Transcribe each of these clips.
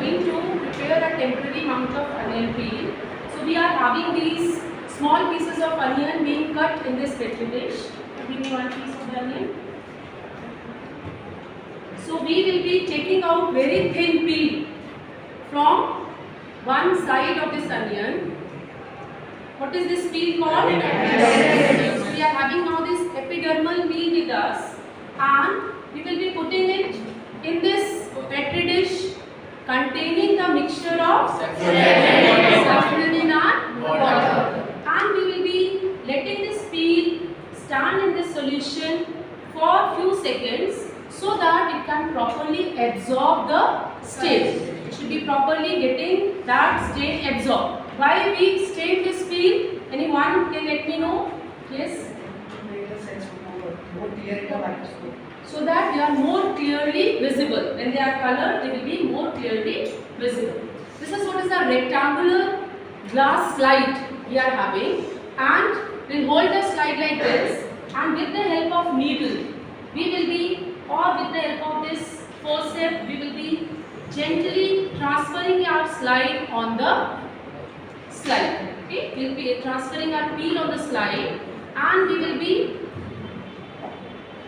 going to prepare a temporary amount of onion peel. So we are having these small pieces of onion being cut in this petri dish. Give me one piece of the onion. So we will be taking out very thin peel from one side of this onion. What is this peel called? So we are having now this epidermal peel with us, and we will be putting it in this petri dish containing the mixture of saffron in our water, and we will be letting this peel stand in this solution for few seconds so that it can properly absorb the stain. It should be properly getting that stain absorbed. Why we stain this peel? Anyone can let me know? Yes. So that they are more clearly visible. When they are colored, they will be more clearly visible. This is what is the rectangular glass slide we are having, and we will hold the slide like this, and with the help of needle, we will be, or with the help of this forceps, we will be gently transferring our slide on the slide. Okay, we will be transferring our peel on the slide, and we will be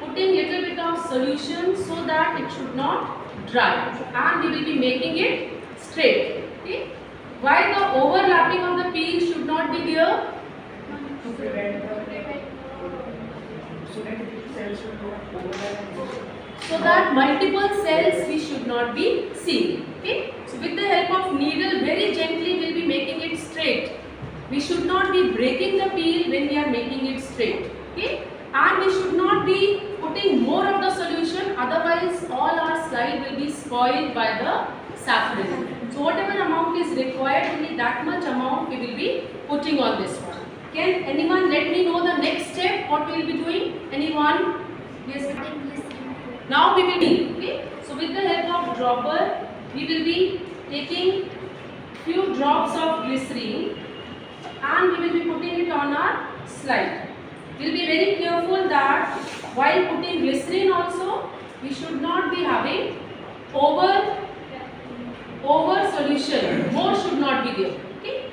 putting little bit of solution so that it should not dry, and we will be making it straight. Okay, why the overlapping of the peel should not be there? To prevent so that cells should not overlap. So that multiple cells we should not be seeing. Okay, so with the help of needle, very gently we will be making it straight. We should not be breaking the peel when we are making it straight. Okay, and we should not be putting more of the solution, otherwise all our slide will be spoiled by the saffron. So whatever amount is required, only that much amount we will be putting on this one. Can anyone let me know the next step, what we will be doing? Anyone? Yes. Now we will be, okay. So with the help of dropper, we will be taking few drops of glycerine, and we will be putting it on our slide. We will be very careful that while putting glycerine also, we should not be having over solution. More should not be there. Okay.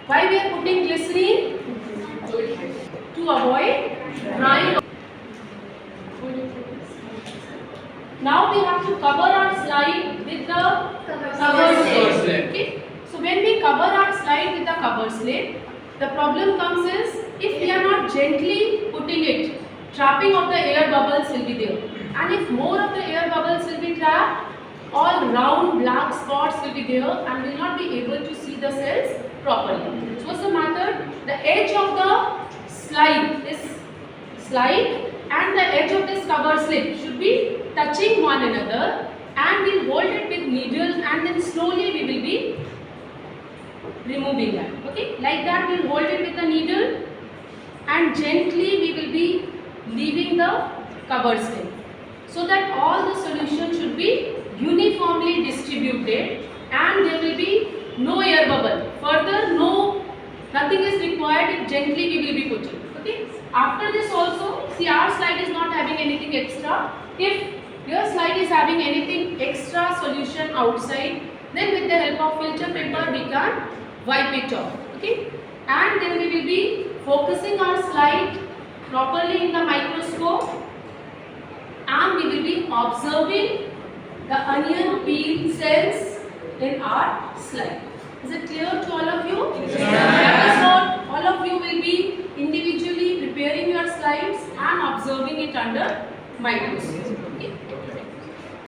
Why we are putting glycerine? To avoid drying. Now we have to cover our slide with the cover slip. Okay. So when we cover our slide with the cover slip, the problem comes is if we are not gently putting it, trapping of the air bubbles will be there. And if more of the air bubbles will be trapped, all round black spots will be there and will not be able to see the cells properly. So what's the method? The edge of the slide, this slide and the edge of this cover slip should be touching one another, and we'll hold it with needle, and then slowly we will be removing that. Okay, like that we'll hold it with the needle, and gently we will be leaving the cover slip so that all the solution should be uniformly distributed and there will be no air bubble. Further, nothing is required if gently we will be putting. Okay. After this also, see, our slide is not having anything extra. If your slide is having anything extra solution outside, then with the help of filter paper we can wipe it off. Okay. And then we will be focusing our slide properly in the microscope, and we will be observing the onion peel cells in our slide. Is it clear to all of you? Yes. That is what all of you will be individually preparing your slides and observing it under microscope. Okay.